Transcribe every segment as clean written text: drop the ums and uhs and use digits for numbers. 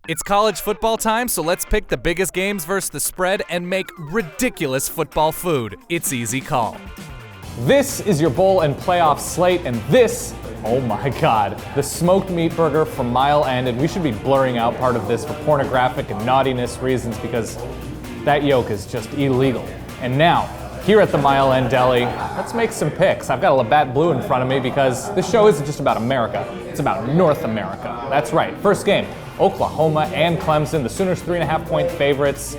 It's college football time, so let's pick the biggest games versus the spread and make ridiculous football food. It's Easy Call. This is your bowl and playoff slate, and this, oh my God, the smoked meat burger from Mile End, and we should be blurring out part of this for pornographic and naughtiness reasons because that yolk is just illegal. And now, here at the Mile End Deli, let's make some picks. I've got a Labatt Blue in front of me because this show isn't just about America, it's about North America. That's right, first game, Oklahoma and Clemson. The Sooners 3.5-point favorites,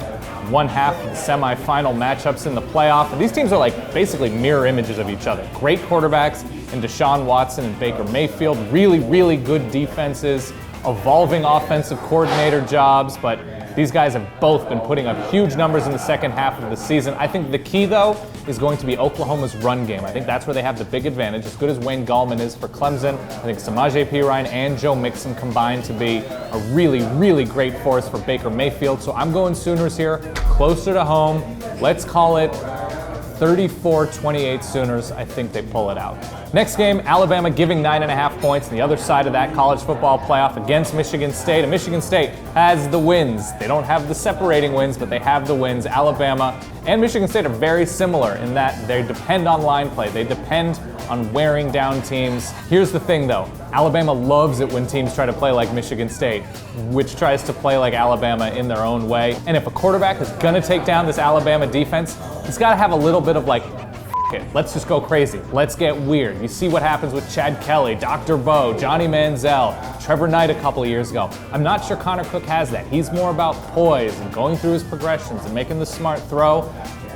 one half of the semifinal matchups in the playoff. And these teams are like basically mirror images of each other. Great quarterbacks in Deshaun Watson and Baker Mayfield, really, really good defenses, evolving offensive coordinator jobs, but these guys have both been putting up huge numbers in the second half of the season. I think the key, though, is going to be Oklahoma's run game. I think that's where they have the big advantage. As good as Wayne Gallman is for Clemson, I think Samaje Perine and Joe Mixon combined to be a really, really great force for Baker Mayfield. So I'm going Sooners here, closer to home. Let's call it 34-28 Sooners. I think they pull it out. Next game, Alabama giving 9.5 points. On the other side of that, college football playoff against Michigan State. And Michigan State has the wins. They don't have the separating wins, but they have the wins. Alabama and Michigan State are very similar in that they depend on line play. They depend on wearing down teams. Here's the thing, though. Alabama loves it when teams try to play like Michigan State, which tries to play like Alabama in their own way. And if a quarterback is going to take down this Alabama defense, he's got to have a little bit of like, it. Let's just go crazy. Let's get weird. You see what happens with Chad Kelly, Dr. Bo, Johnny Manziel, Trevor Knight a couple of years ago. I'm not sure Connor Cook has that. He's more about poise and going through his progressions and making the smart throw.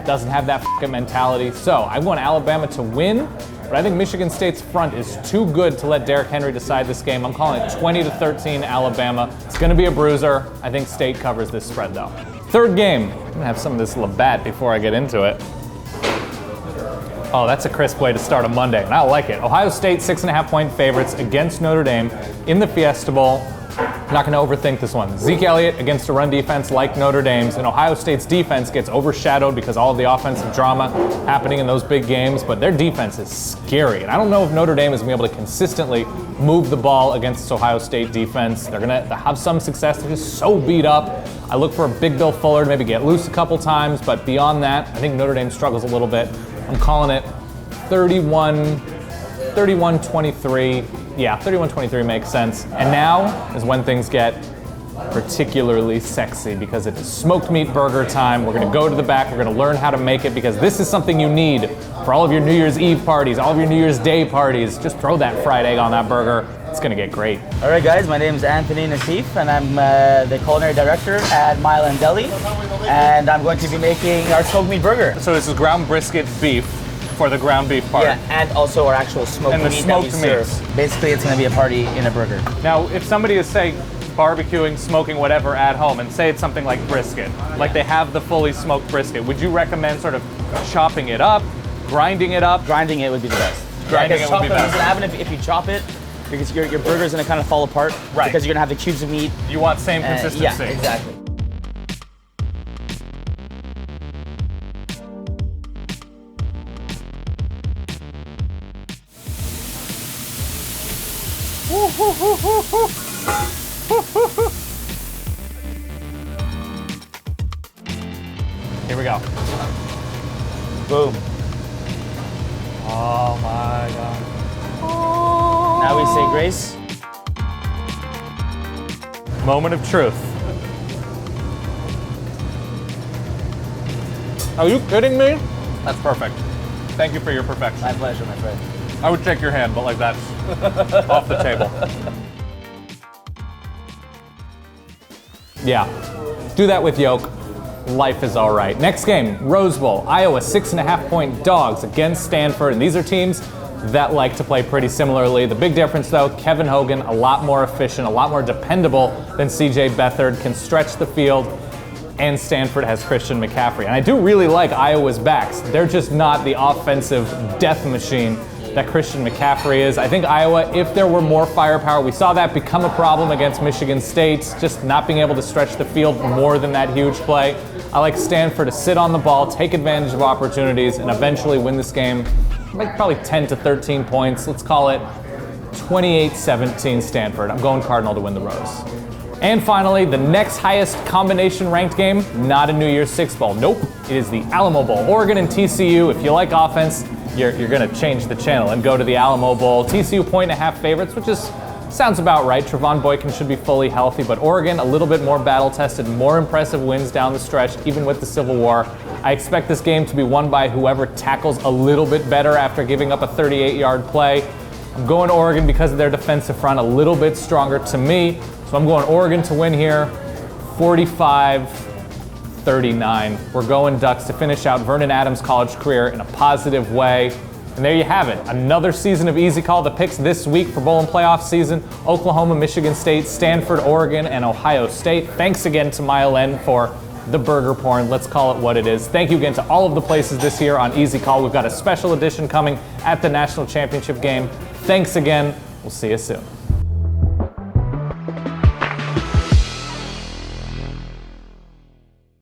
Doesn't have that mentality. So I want Alabama to win, but I think Michigan State's front is too good to let Derrick Henry decide this game. I'm calling it 20-13 Alabama. It's going to be a bruiser. I think State covers this spread, though. Third game. I'm going to have some of this Labatt before I get into it. Oh, that's a crisp way to start a Monday, and I like it. Ohio State 6.5-point favorites against Notre Dame in the Fiesta Bowl. I'm not going to overthink this one. Zeke Elliott against a run defense like Notre Dame's, and Ohio State's defense gets overshadowed because all of the offensive drama happening in those big games, but their defense is scary. And I don't know if Notre Dame is going to be able to consistently move the ball against this Ohio State defense. They're going to have some success. They're just so beat up. I look for a big Bill Fuller to maybe get loose a couple times, but beyond that, I think Notre Dame struggles a little bit. I'm calling it 31-23. Yeah, 31-23 makes sense. And now is when things get particularly sexy because it is smoked meat burger time. We're going to go to the back. We're going to learn how to make it because this is something you need for all of your New Year's Eve parties, all of your New Year's Day parties. Just throw that fried egg on that burger. It's going to get great. All right, guys, my name is Anthony Nassif, and I'm the culinary director at Mile End Deli, and I'm going to be making our smoked meat burger. So this is ground brisket beef for the ground beef part. Yeah, and also our actual smoked meat that we serve. Basically, it's going to be a party in a burger. Now, if somebody is, say, barbecuing, smoking, whatever at home, and say it's something like brisket, like they have the fully smoked brisket, would you recommend sort of chopping it up, grinding it up? Grinding it would be the best. Grinding it would be best. If you chop it, because your burger's going to kind of fall apart. Right. Because you're going to have the cubes of meat. You want same consistency. Yeah, exactly. Here we go. Boom. Oh my God. Now we say grace. Moment of truth. Are you kidding me? That's perfect. Thank you for your perfection. My pleasure, my friend. I would shake your hand, but like that's off the table. Yeah, do that with yolk. Life is all right. Next game, Rose Bowl. Iowa 6.5-point dogs against Stanford, and these are teams that like to play pretty similarly. The big difference, though, Kevin Hogan, a lot more efficient, a lot more dependable than C.J. Beathard, can stretch the field, and Stanford has Christian McCaffrey. And I do really like Iowa's backs. They're just not the offensive death machine that Christian McCaffrey is. I think Iowa, if there were more firepower, we saw that become a problem against Michigan State, just not being able to stretch the field more than that huge play. I like Stanford to sit on the ball, take advantage of opportunities, and eventually win this game. Like probably 10-13 points. Let's call it 28-17 Stanford. I'm going Cardinal to win the Rose. And finally, the next highest combination ranked game, not a New Year's Six Bowl. Nope, it is the Alamo Bowl. Oregon and TCU. If you like offense, you're going to change the channel and go to the Alamo Bowl. TCU 1.5 favorites, which sounds about right. Trevon Boykin should be fully healthy, but Oregon a little bit more battle-tested, more impressive wins down the stretch, even with the Civil War. I expect this game to be won by whoever tackles a little bit better after giving up a 38-yard play. I'm going Oregon because of their defensive front, a little bit stronger to me. So I'm going Oregon to win here, 45-39. We're going Ducks to finish out Vernon Adams' college career in a positive way. And there you have it, another season of Easy Call. The picks this week for bowl and playoff season: Oklahoma, Michigan State, Stanford, Oregon, and Ohio State. Thanks again to Mile End for the burger porn. Let's call it what it is. Thank you again to all of the places this year on Easy Call. We've got a special edition coming at the national championship game. Thanks again. We'll see you soon.